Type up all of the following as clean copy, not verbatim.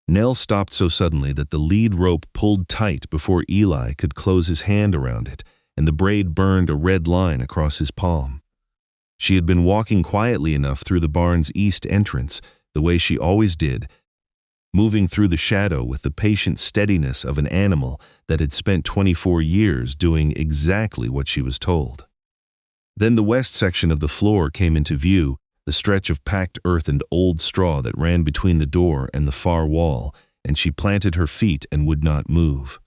Nell stopped so suddenly that the lead rope pulled tight before Eli could close his hand around it, and the braid burned a red line across his palm. She had been walking quietly enough through the barn's east entrance, the way she always did, moving through the shadow with the patient steadiness of an animal that had spent 24 years doing exactly what she was told. Then the west section of the floor came into view, the stretch of packed earth and old straw that ran between the door and the far wall, and she planted her feet and would not move.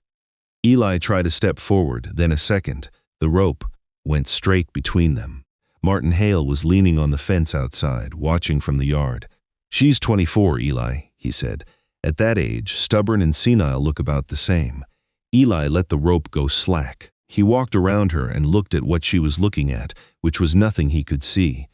Eli tried a step forward, then a second. The rope went straight between them. Martin Hale was leaning on the fence outside, watching from the yard. "She's 24, Eli," he said. "At that age, stubborn and senile look about the same." Eli let the rope go slack. He walked around her and looked at what she was looking at, which was nothing he could see.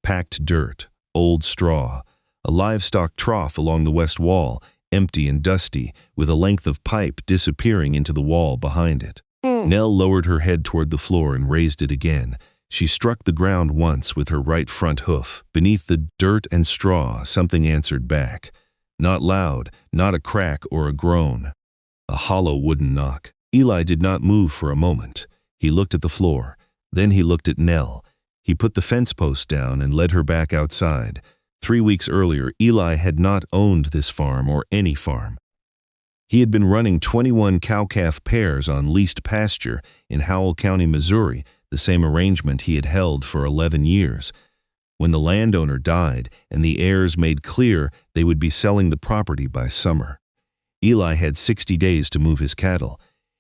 Packed dirt, old straw, a livestock trough along the west wall, empty and dusty, with a length of pipe disappearing into the wall behind it. Nell lowered her head toward the floor and raised it again. She struck the ground once with her right front hoof. Beneath the dirt and straw, something answered back. Not loud, not a crack or a groan. A hollow wooden knock. Eli did not move for a moment. He looked at the floor. Then he looked at Nell. He put the fence post down and led her back outside. 3 weeks earlier, Eli had not owned this farm or any farm. He had been running 21 cow-calf pairs on leased pasture in Howell County, Missouri, the same arrangement he had held for 11 years. When the landowner died and the heirs made clear they would be selling the property by summer, Eli had 60 days to move his cattle.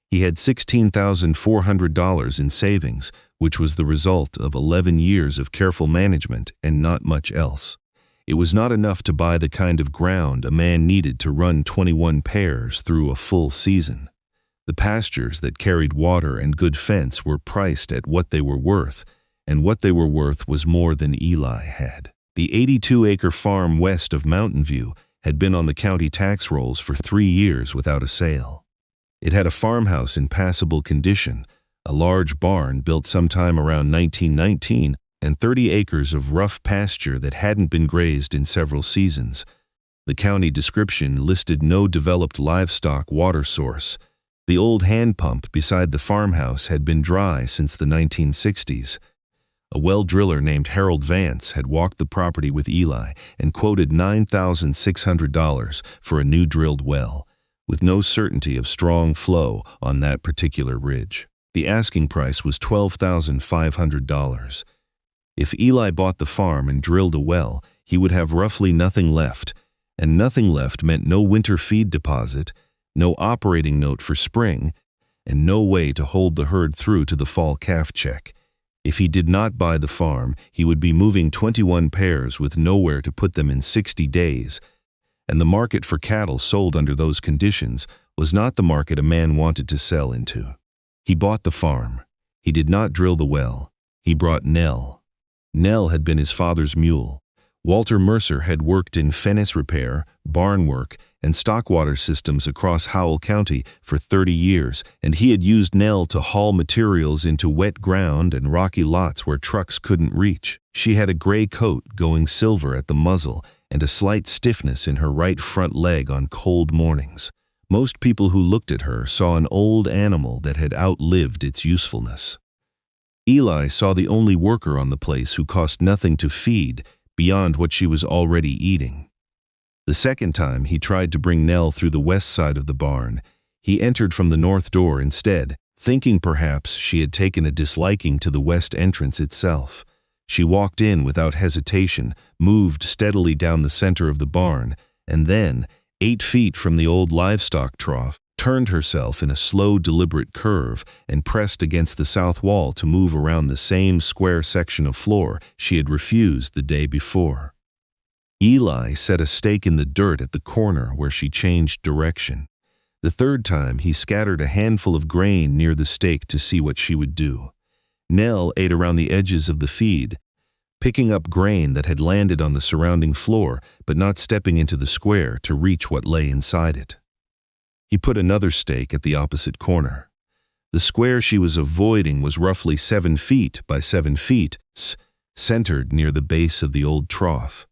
He had $16,400 in savings, which was the result of 11 years of careful management and not much else. It was not enough to buy the kind of ground a man needed to run 21 pairs through a full season. The pastures that carried water and good fence were priced at what they were worth, and what they were worth was more than Eli had. The 82-acre farm west of Mountain View had been on the county tax rolls for 3 years without a sale. It had a farmhouse in passable condition, a large barn built sometime around 1919, and 30 acres of rough pasture that hadn't been grazed in several seasons. The county description listed no developed livestock water source. The old hand pump beside the farmhouse had been dry since the 1960s. A well driller named Harold Vance had walked the property with Eli and quoted $9,600 for a new drilled well, with no certainty of strong flow on that particular ridge. The asking price was $12,500. If Eli bought the farm and drilled a well, he would have roughly nothing left, and nothing left meant no winter feed deposit, no operating note for spring, and no way to hold the herd through to the fall calf check. If he did not buy the farm, he would be moving 21 pairs with nowhere to put them in 60 days, and the market for cattle sold under those conditions was not the market a man wanted to sell into. He bought the farm. He did not drill the well. He brought Nell. Nell had been his father's mule. Walter Mercer had worked in fence repair, barn work, and stockwater systems across Howell County for 30 years, and he had used Nell to haul materials into wet ground and rocky lots where trucks couldn't reach. She had a gray coat going silver at the muzzle and a slight stiffness in her right front leg on cold mornings. Most people who looked at her saw an old animal that had outlived its usefulness. Eli saw the only worker on the place who cost nothing to feed beyond what she was already eating. The second time he tried to bring Nell through the west side of the barn, he entered from the north door instead, thinking perhaps she had taken a disliking to the west entrance itself. She walked in without hesitation, moved steadily down the center of the barn, and then, 8 feet from the old livestock trough, turned herself in a slow, deliberate curve and pressed against the south wall to move around the same square section of floor she had refused the day before. Eli set a stake in the dirt at the corner where she changed direction. The third time, he scattered a handful of grain near the stake to see what she would do. Nell ate around the edges of the feed, picking up grain that had landed on the surrounding floor, but not stepping into the square to reach what lay inside it. He put another stake at the opposite corner. The square she was avoiding was roughly 7 feet by 7 feet, centered near the base of the old trough.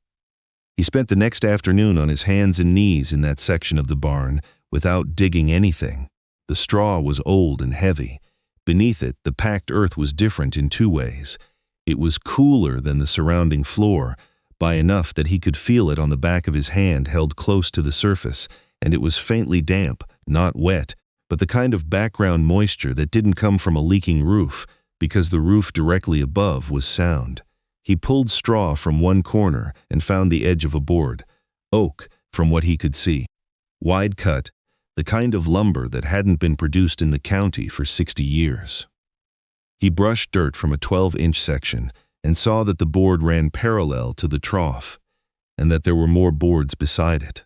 He spent the next afternoon on his hands and knees in that section of the barn without digging anything. The straw was old and heavy. Beneath it, the packed earth was different in two ways. It was cooler than the surrounding floor, by enough that he could feel it on the back of his hand held close to the surface, and it was faintly damp, not wet, but the kind of background moisture that didn't come from a leaking roof, because the roof directly above was sound. He pulled straw from one corner and found the edge of a board, oak from what he could see. Wide cut, the kind of lumber that hadn't been produced in the county for 60 years. He brushed dirt from a 12-inch section and saw that the board ran parallel to the trough, and that there were more boards beside it.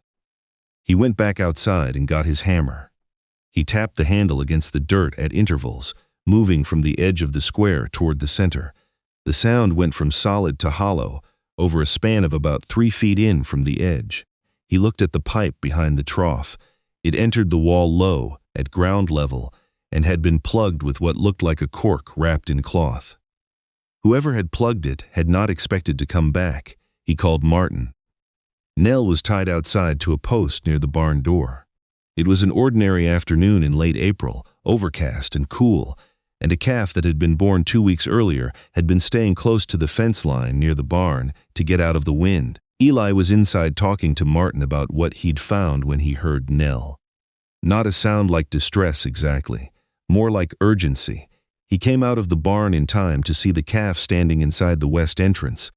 He went back outside and got his hammer. He tapped the handle against the dirt at intervals, moving from the edge of the square toward the center. The sound went from solid to hollow, over a span of about 3 feet in from the edge. He looked at the pipe behind the trough. It entered the wall low, at ground level, and had been plugged with what looked like a cork wrapped in cloth. Whoever had plugged it had not expected to come back. He called Martin. Nell was tied outside to a post near the barn door. It was an ordinary afternoon in late April, overcast and cool, and a calf that had been born 2 weeks earlier had been staying close to the fence line near the barn to get out of the wind. Eli was inside talking to Martin about what he'd found when he heard Nell. Not a sound like distress exactly, more like urgency. He came out of the barn in time to see the calf standing inside the west entrance,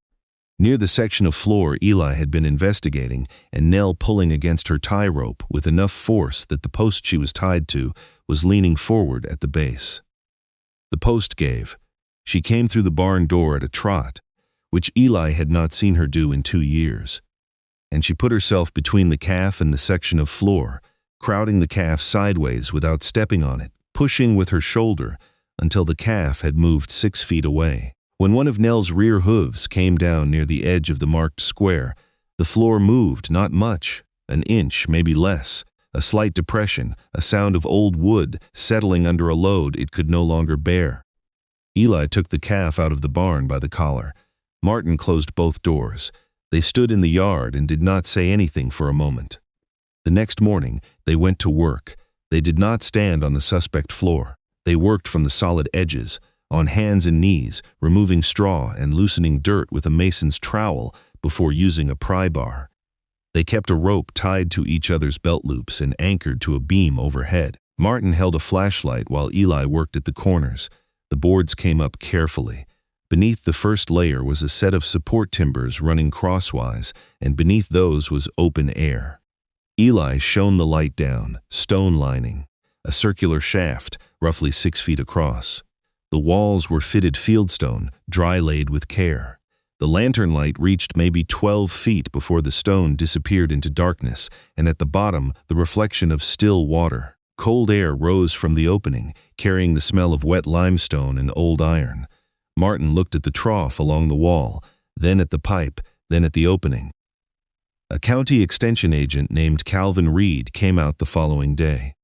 near the section of floor Eli had been investigating, and Nell pulling against her tie rope with enough force that the post she was tied to was leaning forward at the base. The post gave. She came through the barn door at a trot, which Eli had not seen her do in 2 years, and she put herself between the calf and the section of floor, crowding the calf sideways without stepping on it, pushing with her shoulder until the calf had moved 6 feet away. When one of Nell's rear hooves came down near the edge of the marked square, the floor moved not much, an inch, maybe less. A slight depression, a sound of old wood settling under a load it could no longer bear. Eli took the calf out of the barn by the collar. Martin closed both doors. They stood in the yard and did not say anything for a moment. The next morning, they went to work. They did not stand on the suspect floor. They worked from the solid edges, on hands and knees, removing straw and loosening dirt with a mason's trowel before using a pry bar. They kept a rope tied to each other's belt loops and anchored to a beam overhead. Martin held a flashlight while Eli worked at the corners. The boards came up carefully. Beneath the first layer was a set of support timbers running crosswise, and beneath those was open air. Eli shone the light down, stone lining, a circular shaft, roughly 6 feet across. The walls were fitted fieldstone, dry laid with care. The lantern light reached maybe 12 feet before the stone disappeared into darkness, and at the bottom, the reflection of still water. Cold air rose from the opening, carrying the smell of wet limestone and old iron. Martin looked at the trough along the wall, then at the pipe, then at the opening. A county extension agent named Calvin Reed came out the following day.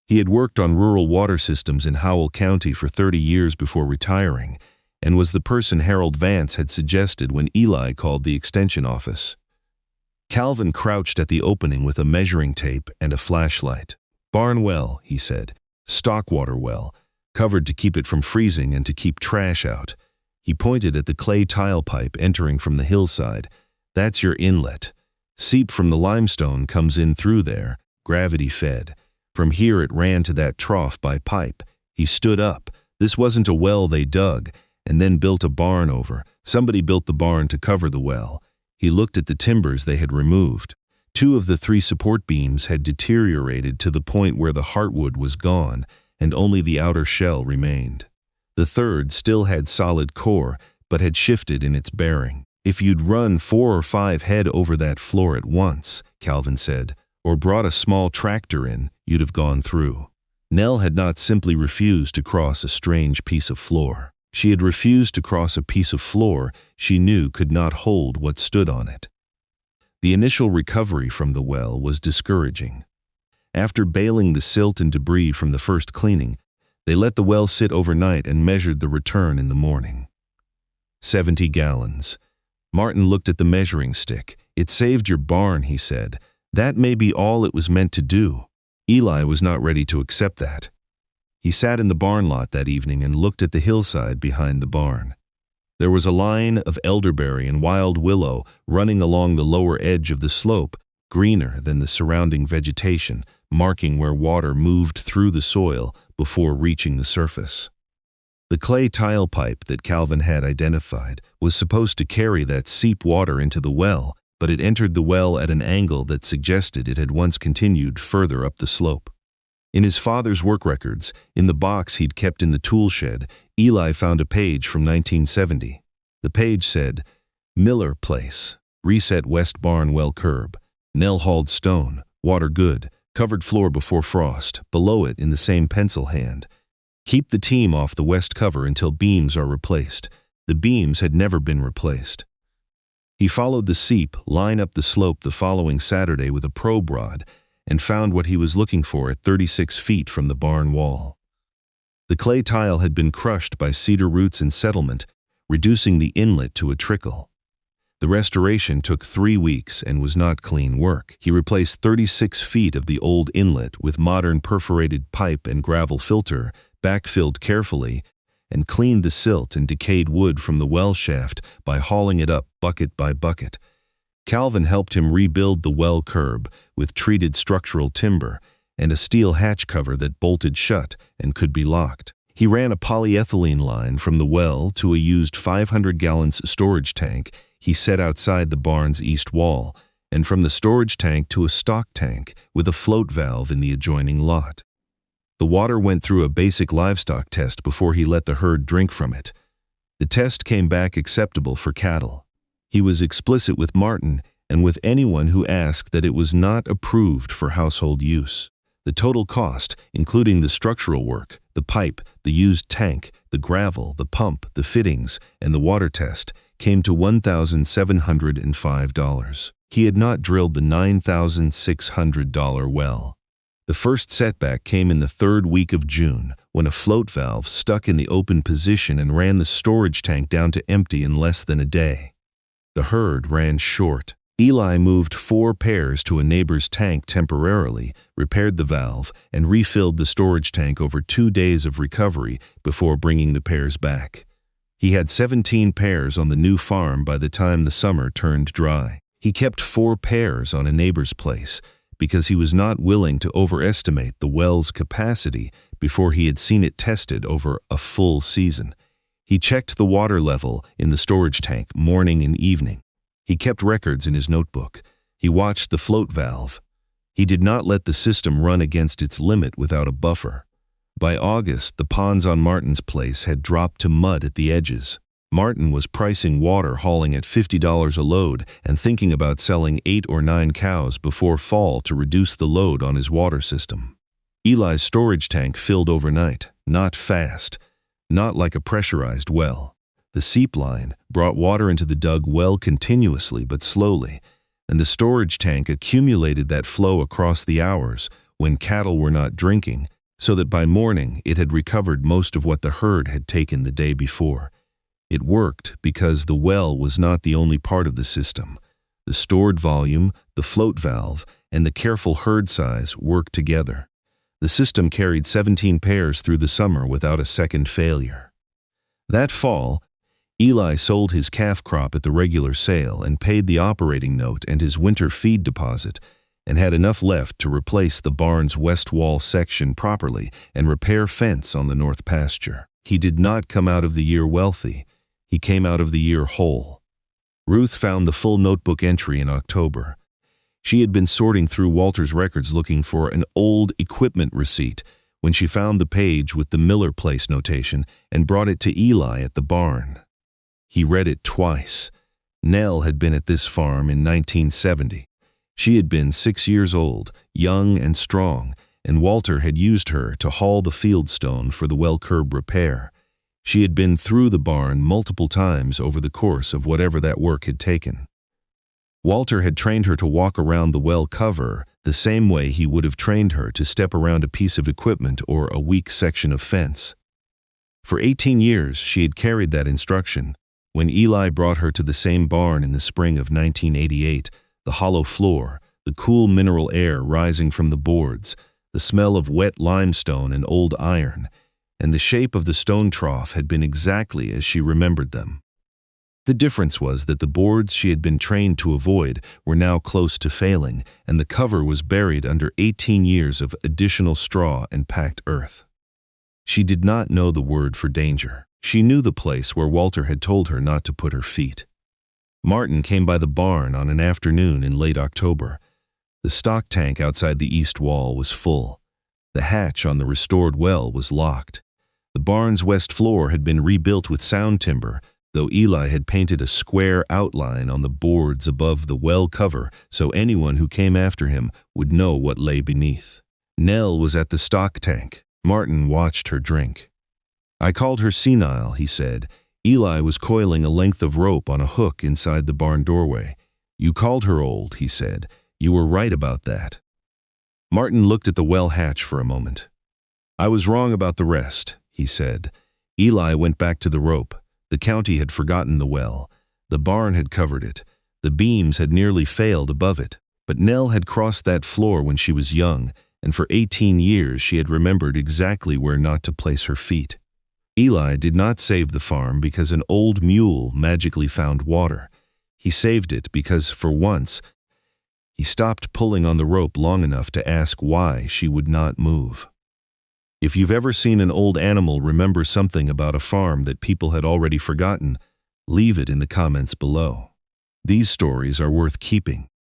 He had worked on rural water systems in Howell County for 30 years before retiring, and was the person Harold Vance had suggested when Eli called the extension office. Calvin crouched at the opening with a measuring tape and a flashlight. "Barn well," he said. "Stockwater well, covered to keep it from freezing and to keep trash out." He pointed at the clay tile pipe entering from the hillside. "That's your inlet. Seep from the limestone comes in through there, gravity fed. From here it ran to that trough by pipe." He stood up. "This wasn't a well they dug and then built a barn over. Somebody built the barn to cover the well." He looked at the timbers they had removed. 2 of the 3 support beams had deteriorated to the point where the heartwood was gone, and only the outer shell remained. The third still had solid core, but had shifted in its bearing. "If you'd run 4 or 5 head over that floor at once," Calvin said, "or brought a small tractor in, you'd have gone through." Nell had not simply refused to cross a strange piece of floor. She had refused to cross a piece of floor she knew could not hold what stood on it. The initial recovery from the well was discouraging. After bailing the silt and debris from the first cleaning, they let the well sit overnight and measured the return in the morning. 70 gallons. Martin looked at the measuring stick. "It saved your barn," he said. "That may be all it was meant to do." Eli was not ready to accept that. He sat in the barn lot that evening and looked at the hillside behind the barn. There was a line of elderberry and wild willow running along the lower edge of the slope, greener than the surrounding vegetation, marking where water moved through the soil before reaching the surface. The clay tile pipe that Calvin had identified was supposed to carry that seep water into the well, but it entered the well at an angle that suggested it had once continued further up the slope. In his father's work records, in the box he'd kept in the tool shed, Eli found a page from 1970. The page said, "Miller Place, reset west barn well curb, Nell hauled stone, water good, covered floor before frost, below it in the same pencil hand. Keep the team off the west cover until beams are replaced." The beams had never been replaced. He followed the seep line up the slope the following Saturday with a probe rod and found what he was looking for at 36 feet from the barn wall. The clay tile had been crushed by cedar roots and settlement, reducing the inlet to a trickle. The restoration took 3 weeks and was not clean work. He replaced 36 feet of the old inlet with modern perforated pipe and gravel filter, backfilled carefully, and cleaned the silt and decayed wood from the well shaft by hauling it up bucket by bucket. Calvin helped him rebuild the well curb with treated structural timber and a steel hatch cover that bolted shut and could be locked. He ran a polyethylene line from the well to a used 500-gallon storage tank he set outside the barn's east wall, and from the storage tank to a stock tank with a float valve in the adjoining lot. The water went through a basic livestock test before he let the herd drink from it. The test came back acceptable for cattle. He was explicit with Martin and with anyone who asked that it was not approved for household use. The total cost, including the structural work, the pipe, the used tank, the gravel, the pump, the fittings, and the water test, came to $1,705. He had not drilled the $9,600 well. The first setback came in the 3rd week of June, when a float valve stuck in the open position and ran the storage tank down to empty in less than a day. The herd ran short. Eli moved 4 pairs to a neighbor's tank temporarily, repaired the valve, and refilled the storage tank over 2 days of recovery before bringing the pairs back. He had 17 pairs on the new farm by the time the summer turned dry. He kept 4 pairs on a neighbor's place because he was not willing to overestimate the well's capacity before he had seen it tested over a full season. He checked the water level in the storage tank morning and evening. He kept records in his notebook. He watched the float valve. He did not let the system run against its limit without a buffer. By August, the ponds on Martin's place had dropped to mud at the edges. Martin was pricing water hauling at $50 a load and thinking about selling 8 or 9 cows before fall to reduce the load on his water system. Eli's storage tank filled overnight, not fast, not like a pressurized well. The seep line brought water into the dug well continuously but slowly, and the storage tank accumulated that flow across the hours when cattle were not drinking, so that by morning it had recovered most of what the herd had taken the day before. It worked because the well was not the only part of the system. The stored volume, the float valve, and the careful herd size worked together. The system carried 17 pairs through the summer without a second failure. That fall, Eli sold his calf crop at the regular sale and paid the operating note and his winter feed deposit, and had enough left to replace the barn's west wall section properly and repair fence on the north pasture. He did not come out of the year wealthy. He came out of the year whole. Ruth found the full notebook entry in October. She had been sorting through Walter's records looking for an old equipment receipt when she found the page with the Miller Place notation and brought it to Eli at the barn. He read it twice. Nell had been at this farm in 1970. She had been 6 years old, young and strong, and Walter had used her to haul the field stone for the well curb repair. She had been through the barn multiple times over the course of whatever that work had taken. Walter had trained her to walk around the well cover the same way he would have trained her to step around a piece of equipment or a weak section of fence. For 18 years she had carried that instruction. When Eli brought her to the same barn in the spring of 1988, The hollow floor, the cool mineral air rising from the boards, the smell of wet limestone and old iron, and the shape of the stone trough had been exactly as she remembered them. The difference was that the boards she had been trained to avoid were now close to failing, and the cover was buried under 18 years of additional straw and packed earth. She did not know the word for danger. She knew the place where Walter had told her not to put her feet. Martin came by the barn on an afternoon in late October. The stock tank outside the east wall was full. The hatch on the restored well was locked. The barn's west floor had been rebuilt with sound timber, though Eli had painted a square outline on the boards above the well cover so anyone who came after him would know what lay beneath. Nell was at the stock tank. Martin watched her drink. "I called her Senile," he said. Eli was coiling a length of rope on a hook inside the barn doorway. "You called her old," he said. "You were right about that." Martin looked at the well hatch for a moment. "I was wrong about the rest," he said. Eli went back to the rope. The county had forgotten the well. The barn had covered it. The beams had nearly failed above it. But Nell had crossed that floor when she was young, and for 18 years she had remembered exactly where not to place her feet. Eli did not save the farm because an old mule magically found water. He saved it because, for once, he stopped pulling on the rope long enough to ask why she would not move. If you've ever seen an old animal remember something about a farm that people had already forgotten, leave it in the comments below. These stories are worth keeping.